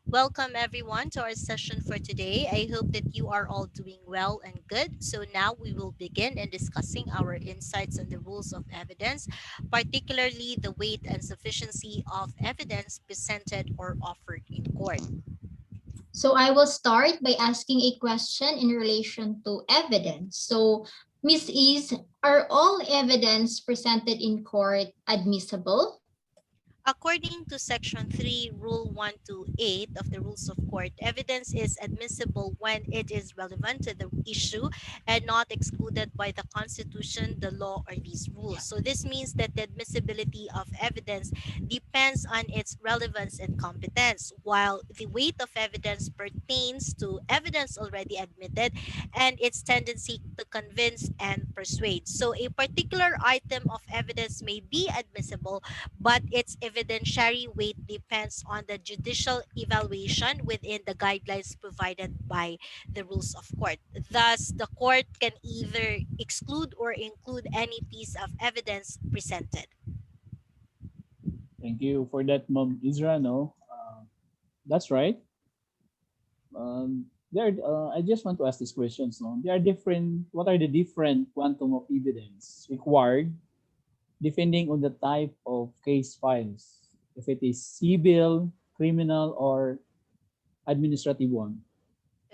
Welcome everyone to our session for today. I hope that you are all doing well and good. So now we will begin in discussing our insights on the rules of evidence, particularly the weight and sufficiency of evidence presented or offered in court. So I will start by asking a question in relation to evidence. So, Miss Ease, are all evidence presented in court admissible? According to Section 3, Rule 128 of the Rules of Court, evidence is admissible when it is relevant to the issue and not excluded by the Constitution, the law, or these rules. So this means that the admissibility of evidence depends on its relevance and competence, while the weight of evidence pertains to evidence already admitted and its tendency to convince and persuade. So a particular item of evidence may be admissible, but its evidentiary weight depends on the judicial evaluation within the guidelines provided by the rules of court. Thus, the court can either exclude or include any piece of evidence presented. Thank you for that, Mom Isra. No, that's right. I just want to ask these questions. No, there are different. What are the different quantum of evidence required depending on the type of case files? If it is civil, criminal, or administrative one.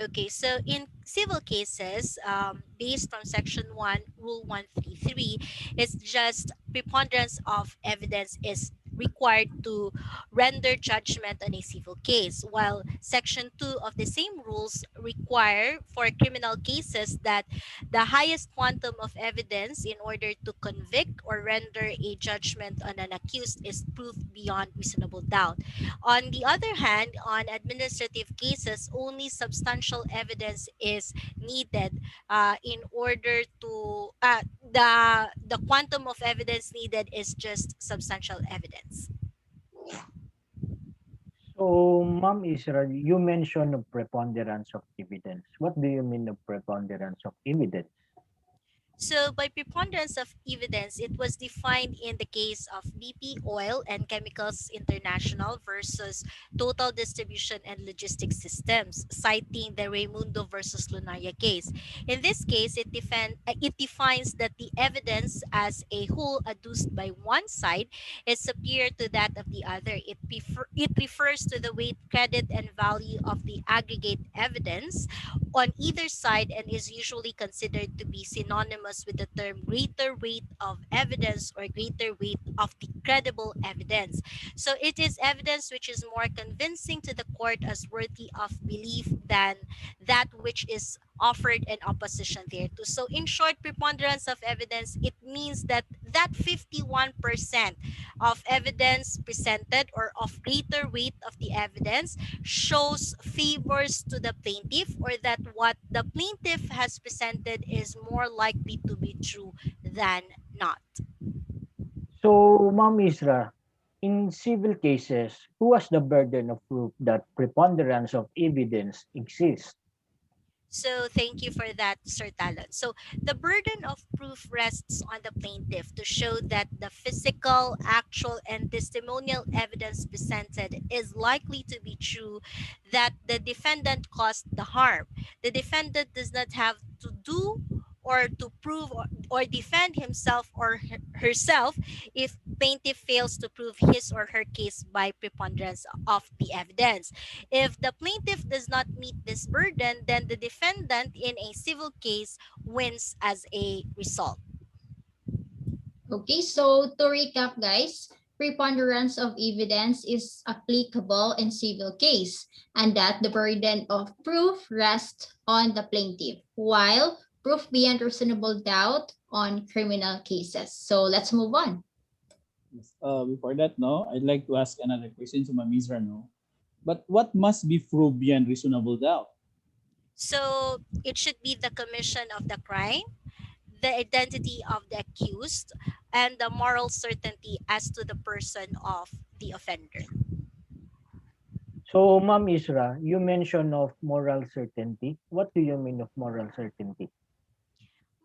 Okay, so in civil cases, based on Section 1, Rule 133, it's just preponderance of evidence is required to render judgment on a civil case, while Section 2 of the same rules require for criminal cases that the highest quantum of evidence in order to convict or render a judgment on an accused is proof beyond reasonable doubt. On the other hand, on administrative cases, only substantial evidence is needed in order to the quantum of evidence needed is just substantial evidence. So, Ma'am Isra, you mentioned of preponderance of evidence. What do you mean of preponderance of evidence? So, by preponderance of evidence, it was defined in the case of BP Oil and Chemicals International versus Total Distribution and Logistics Systems, citing the Raimundo versus Lunaria case. In this case, it defines that the evidence as a whole adduced by one side is superior to that of the other. It refers to the weight, credit, and value of the aggregate evidence on either side and is usually considered to be synonymous with the term greater weight of evidence or greater weight of the credible evidence. So it is evidence which is more convincing to the court as worthy of belief than that which is offered in opposition thereto. So in short, preponderance of evidence, it means that 51% of evidence presented or of greater weight of the evidence shows favors to the plaintiff, or that what the plaintiff has presented is more likely to be true than not. So, Ma'am Isra, in civil cases, who has the burden of proof that preponderance of evidence exists? So thank you for that, Sir Talon. So the burden of proof rests on the plaintiff to show that the physical, actual, and testimonial evidence presented is likely to be true, that the defendant caused the harm. The defendant does not have to do or to prove or defend himself or herself if plaintiff fails to prove his or her case by preponderance of the evidence. If the plaintiff does not meet this burden, then the defendant in a civil case wins as a result. Okay, so to recap, guys, preponderance of evidence is applicable in civil case, and that the burden of proof rests on the plaintiff, while proof beyond reasonable doubt on criminal cases. So let's move on. Yes. Before that, no, I'd like to ask another question to Ma'am Isra. No, but what must be proved beyond reasonable doubt? So it should be the commission of the crime, the identity of the accused, and the moral certainty as to the person of the offender. So, Ma'am Isra, you mentioned of moral certainty. What do you mean of moral certainty?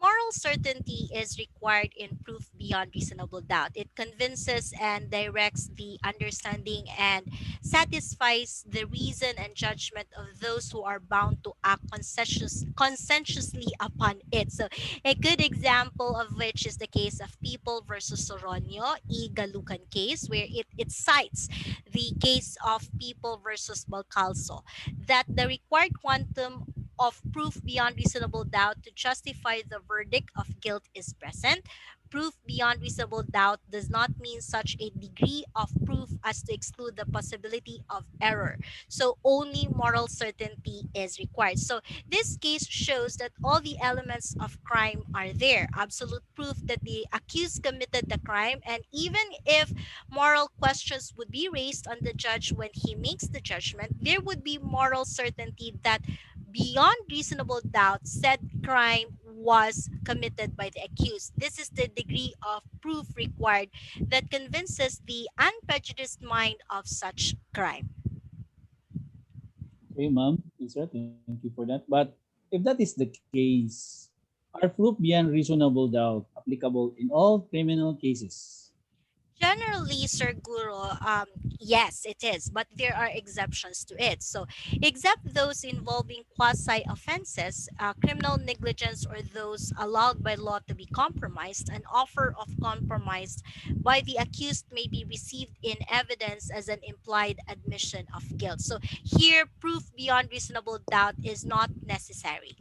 Moral certainty is required in proof beyond reasonable doubt. It convinces and directs the understanding and satisfies the reason and judgment of those who are bound to act conscientiously upon it. So, a good example of which is the case of People versus Soronio, E. Galucan case, where it cites the case of People versus Balcalso, that the required quantum of proof beyond reasonable doubt to justify the verdict of guilt is present. Proof beyond reasonable doubt does not mean such a degree of proof as to exclude the possibility of error. So only moral certainty is required. So this case shows that all the elements of crime are there. Absolute proof that the accused committed the crime, and even if moral questions would be raised on the judge when he makes the judgment, there would be moral certainty that beyond reasonable doubt, said crime was committed by the accused. This is the degree of proof required that convinces the unprejudiced mind of such crime. Okay, ma'am. Yes, sir. Thank you for that. But if that is the case, are proof beyond reasonable doubt applicable in all criminal cases? Generally, Sir Guru, yes, it is, but there are exceptions to it. So, except those involving quasi offenses, criminal negligence, or those allowed by law to be compromised, an offer of compromise by the accused may be received in evidence as an implied admission of guilt. So, here, proof beyond reasonable doubt is not necessary.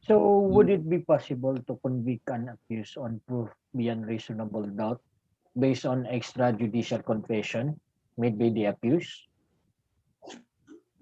So, would Mm, it be possible to convict an accused on proof beyond reasonable doubt based on extrajudicial confession made by the accused?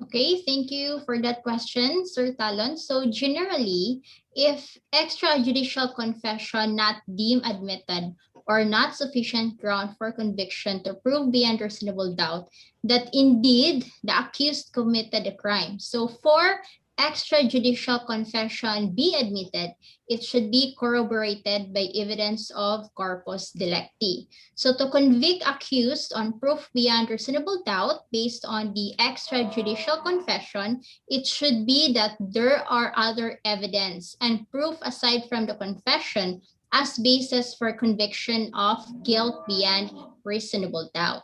Okay, thank you for that question, Sir Talon. So generally, if extrajudicial confession not deemed admitted or not sufficient ground for conviction to prove beyond reasonable doubt that indeed the accused committed a crime. So for extrajudicial confession be admitted, it should be corroborated by evidence of corpus delicti. So to convict accused on proof beyond reasonable doubt based on the extrajudicial confession, it should be that there are other evidence and proof aside from the confession as basis for conviction of guilt beyond reasonable doubt.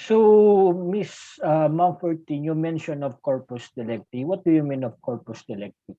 So, Miss Mumfortin, you mentioned of corpus delicti. What do you mean of corpus delicti?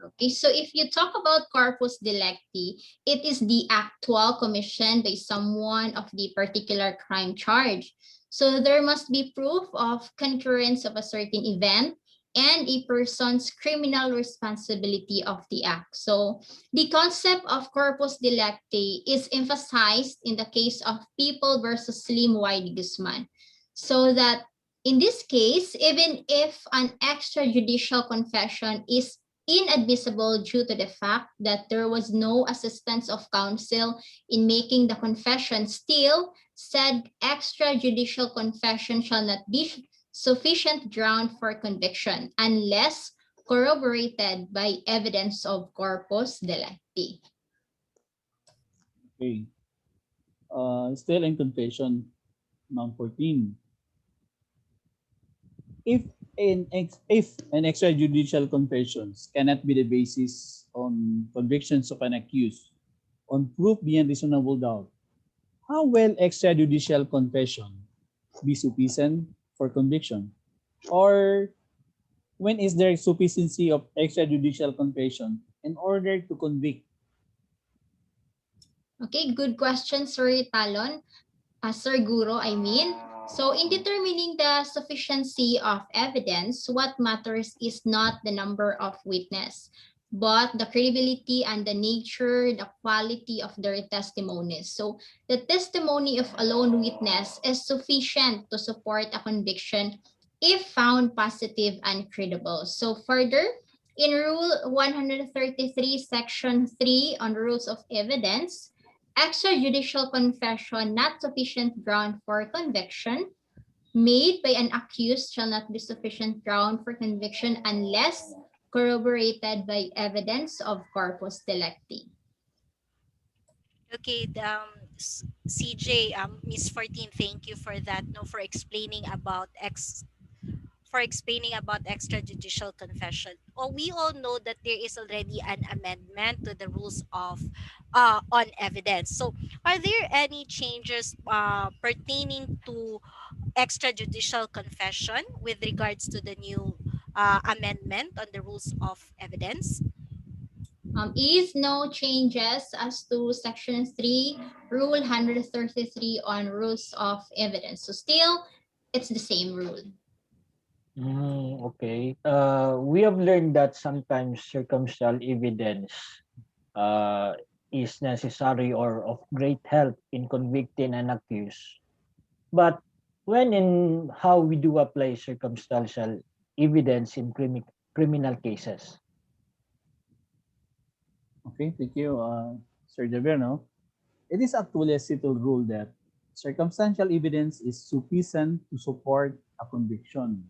Okay, so if you talk about corpus delicti, it is the actual commission by someone of the particular crime charge. So there must be proof of concurrence of a certain event and a person's criminal responsibility of the act. So the concept of corpus delicti is emphasized in the case of People versus Sem-S.Y de Guzman. So that in this case, even if an extrajudicial confession is inadmissible due to the fact that there was no assistance of counsel in making the confession, still said extrajudicial confession shall not be sufficient ground for conviction unless corroborated by evidence of corpus delicti. okay. Still in confession, ma'am 14. If if an extrajudicial confessions cannot be the basis on convictions of an accused on proof beyond reasonable doubt, how will extrajudicial confession be sufficient for conviction? Or when is there sufficiency of extrajudicial confession in order to convict? Okay, good question, Sir Talon. Sir Guro, I mean. So in determining the sufficiency of evidence, what matters is not the number of witness, but the credibility and the nature, the quality of their testimonies. So the testimony of a lone witness is sufficient to support a conviction if found positive and credible. So further, in Rule 133, Section 3 on Rules of Evidence, extrajudicial confession not sufficient ground for conviction made by an accused shall not be sufficient ground for conviction unless corroborated by evidence of corpus delicti. Okay, CJ, Miss 14, thank you for that. No, for explaining about for explaining about extrajudicial confession. We all know that there is already an amendment to the rules of on evidence. So, are there any changes pertaining to extrajudicial confession with regards to the new amendment on the rules of evidence? Is no changes as to Section 3, Rule 133 on rules of evidence. So still, it's the same rule. Okay. We have learned that sometimes circumstantial evidence uh, is necessary or of great help in convicting an accused. But when and how we do apply circumstantial evidence in criminal cases? Okay, thank you, Sir Javier. It is actually a settled rule that circumstantial evidence is sufficient to support a conviction.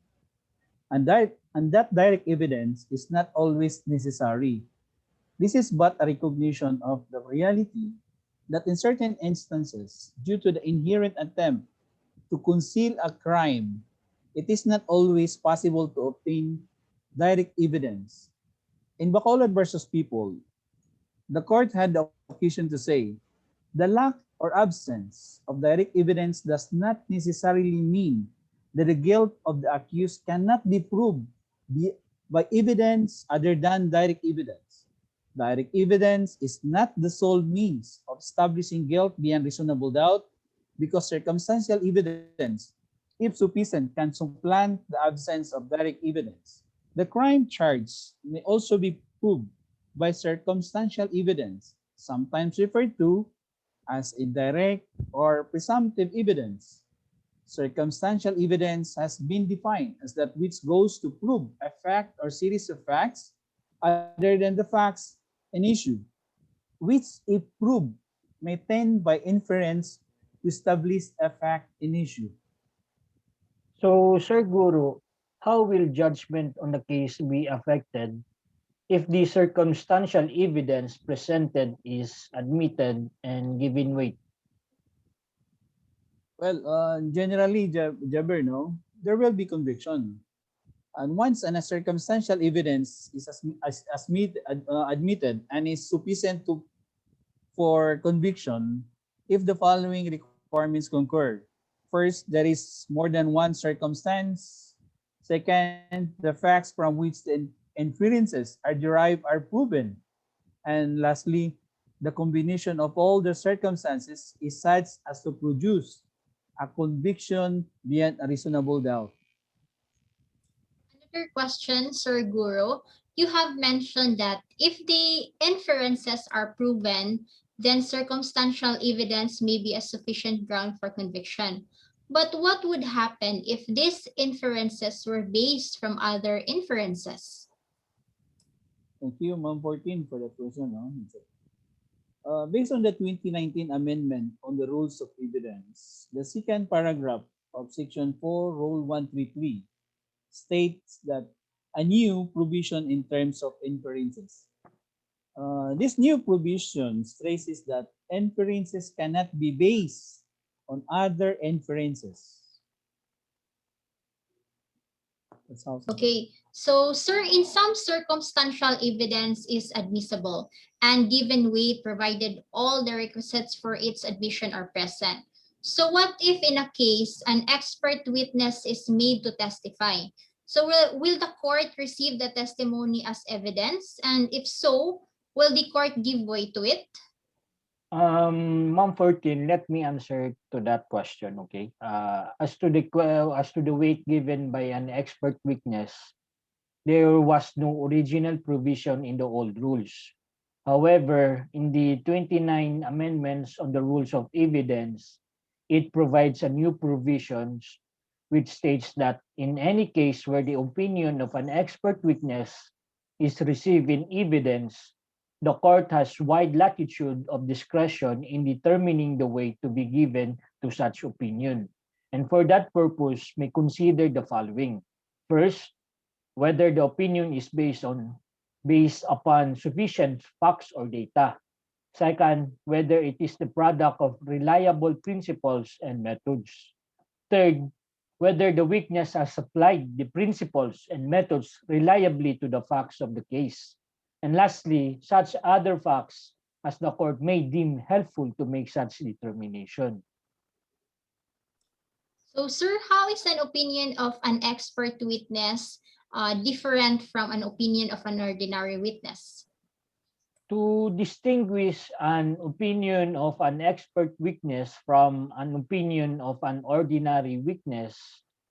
And that direct evidence is not always necessary. This is but a recognition of the reality that in certain instances, due to the inherent attempt to conceal a crime, it is not always possible to obtain direct evidence. In Bacolod versus People, the court had the occasion to say, the lack or absence of direct evidence does not necessarily mean that the guilt of the accused cannot be proved by evidence other than direct evidence. Direct evidence is not the sole means of establishing guilt beyond reasonable doubt because circumstantial evidence, if sufficient, can supplant the absence of direct evidence. The crime charge may also be proved by circumstantial evidence, sometimes referred to as indirect or presumptive evidence. Circumstantial evidence has been defined as that which goes to prove a fact or series of facts other than the facts in issue, which, if proved, may tend by inference to establish a fact in issue. So, Sir Guru, how will judgment on the case be affected if the circumstantial evidence presented is admitted and given weight? Well, generally, Jabber, no, there will be conviction. And once a circumstantial evidence is admitted and is sufficient for conviction, if the following requirements concur. First, there is more than one circumstance. Second, the facts from which the inferences are derived are proven. And lastly, the combination of all the circumstances is such as to produce a conviction beyond a reasonable doubt. Another question, Sir Guru. You have mentioned that if the inferences are proven, then circumstantial evidence may be a sufficient ground for conviction. But what would happen if these inferences were based from other inferences? Thank you, Ma'am 14, for that question. No? Based on the 2019 Amendment on the Rules of Evidence, the second paragraph of Section 4, Rule 133 states that a new provision in terms of inferences. This new provision stresses that inferences cannot be based on other inferences. That's how. Okay, so sir, in some circumstantial evidence is admissible and given weight provided all the requisites for its admission are present. So what if in a case an expert witness is made to testify? So will the court receive the testimony as evidence? And if so, will the court give way to it? Ma'am 14, let me answer to that question, okay? As to the weight given by an expert witness, there was no original provision in the old rules. However, in the 29 amendments on the rules of evidence, it provides a new provisions which states that in any case where the opinion of an expert witness is received in evidence, the court has wide latitude of discretion in determining the weight to be given to such opinion. And for that purpose, may consider the following. First, whether the opinion is based upon sufficient facts or data. Second, whether it is the product of reliable principles and methods. Third, whether the witness has applied the principles and methods reliably to the facts of the case. And lastly, such other facts as the court may deem helpful to make such determination. So, sir, how is an opinion of an expert witness different from an opinion of an ordinary witness? To distinguish an opinion of an expert witness from an opinion of an ordinary witness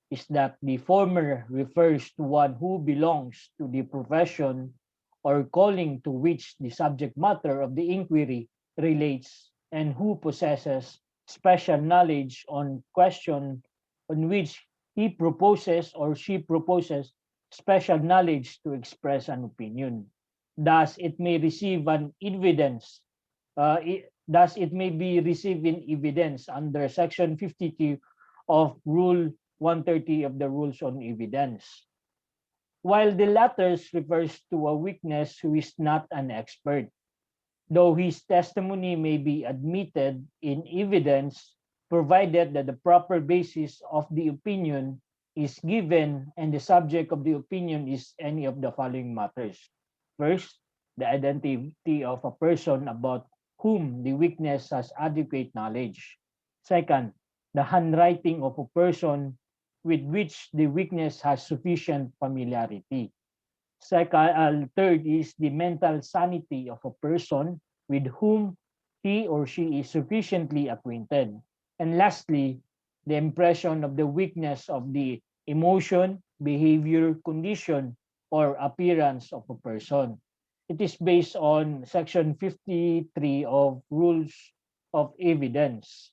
is that the former refers to one who belongs to the profession or calling to which the subject matter of the inquiry relates and who possesses special knowledge on question on which he proposes or she proposes special knowledge to express an opinion. Thus, it may receive an evidence. Thus, it may be receiving evidence under Section 52 of Rule 130 of the Rules on Evidence. While the latter refers to a witness who is not an expert, though his testimony may be admitted in evidence, provided that the proper basis of the opinion is given and the subject of the opinion is any of the following matters. First, the identity of a person about whom the witness has adequate knowledge. Second, the handwriting of a person with which the witness has sufficient familiarity. Third is the mental sanity of a person with whom he or she is sufficiently acquainted. And lastly, the impression of the weakness of the emotion, behavior, condition, or appearance of a person. It is based on Section 53 of Rules of Evidence.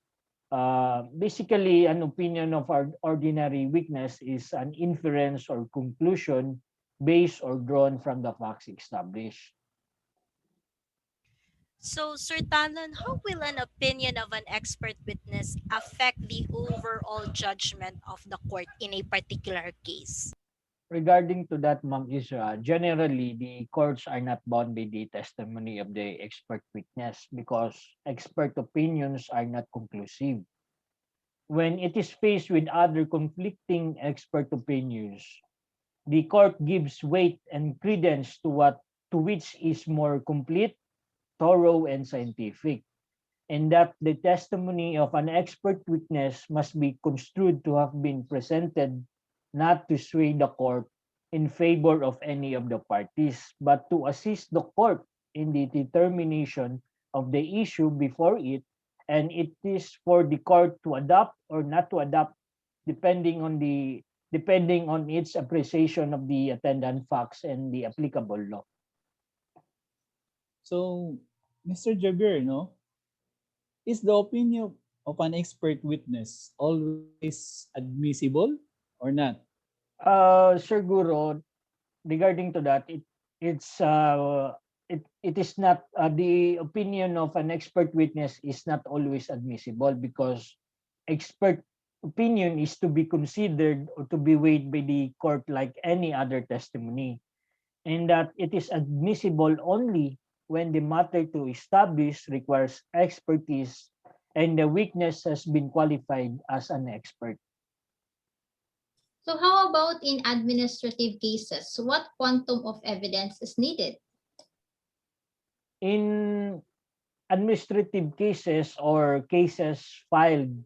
Basically, an opinion of our ordinary witness is an inference or conclusion based or drawn from the facts established. So, Sir Talon, how will an opinion of an expert witness affect the overall judgment of the court in a particular case? Regarding to that, Ma'am Isra, generally the courts are not bound by the testimony of the expert witness because expert opinions are not conclusive. When it is faced with other conflicting expert opinions, the court gives weight and credence to which is more complete, thorough, and scientific, and that the testimony of an expert witness must be construed to have been presented not to sway the court in favor of any of the parties, but to assist the court in the determination of the issue before it, and it is for the court to adopt or not to adopt depending on its appreciation of the attendant facts and the applicable law. So, Mr. Jabir, no, is the opinion of an expert witness always admissible or not? Sir Guru, regarding to that, it is not the opinion of an expert witness is not always admissible because expert opinion is to be considered or to be weighed by the court like any other testimony, and that it is admissible only when the matter to establish requires expertise and the witness has been qualified as an expert. So, how about in administrative cases? What quantum of evidence is needed? In administrative cases or cases filed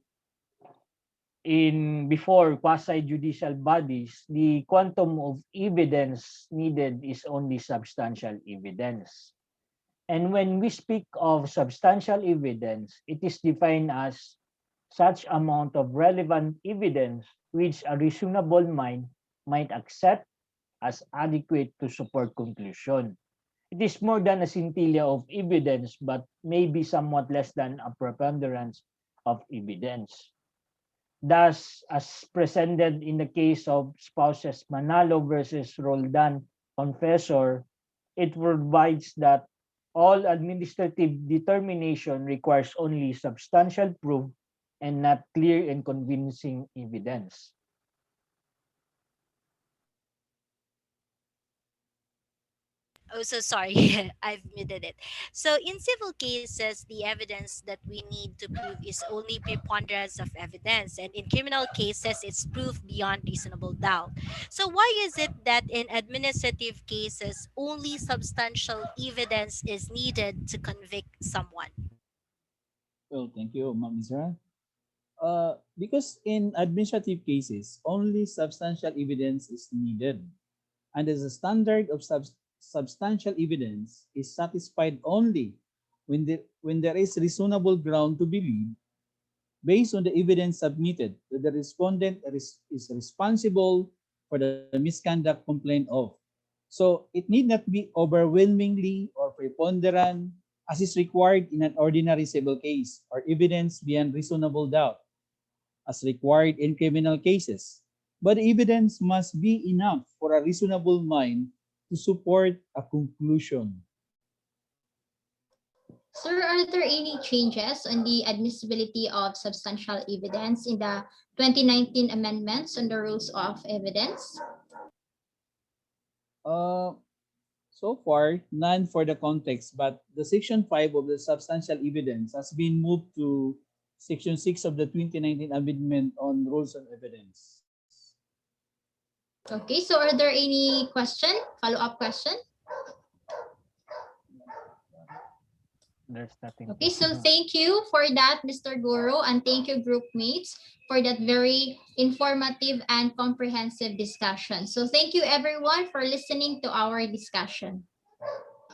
in before quasi-judicial bodies, the quantum of evidence needed is only substantial evidence. And when we speak of substantial evidence, it is defined as such amount of relevant evidence which a reasonable mind might accept as adequate to support conclusion. It is more than a scintilla of evidence, but maybe somewhat less than a preponderance of evidence. Thus, as presented in the case of spouses Manalo versus Roldan Confessor, it provides that all administrative determination requires only substantial proof and not clear and convincing evidence. Oh, so sorry. I've muted it. So, in civil cases, the evidence that we need to prove is only preponderance of evidence. And in criminal cases, it's proof beyond reasonable doubt. So, why is it that in administrative cases, only substantial evidence is needed to convict someone? Well, thank you, Ma'am Isra. Because in administrative cases, only substantial evidence is needed, and as a standard of substantial evidence is satisfied only when there is reasonable ground to believe, based on the evidence submitted, that the respondent is responsible for the misconduct complained of. So it need not be overwhelmingly or preponderant as is required in an ordinary civil case, or evidence beyond reasonable doubt as required in criminal cases. But the evidence must be enough for a reasonable mind to support a conclusion. Sir, are there any changes on the admissibility of substantial evidence in the 2019 amendments on the rules of evidence? Uh, so far, none for the context, but the Section 5 of the substantial evidence has been moved to Section 6 of the 2019 Amendment on Rules of Evidence. Okay, so are there any follow-up question? There's nothing. Okay, so thank you for that, Mr. Guru, and thank you, group mates, for that very informative and comprehensive discussion. So thank you, everyone, for listening to our discussion.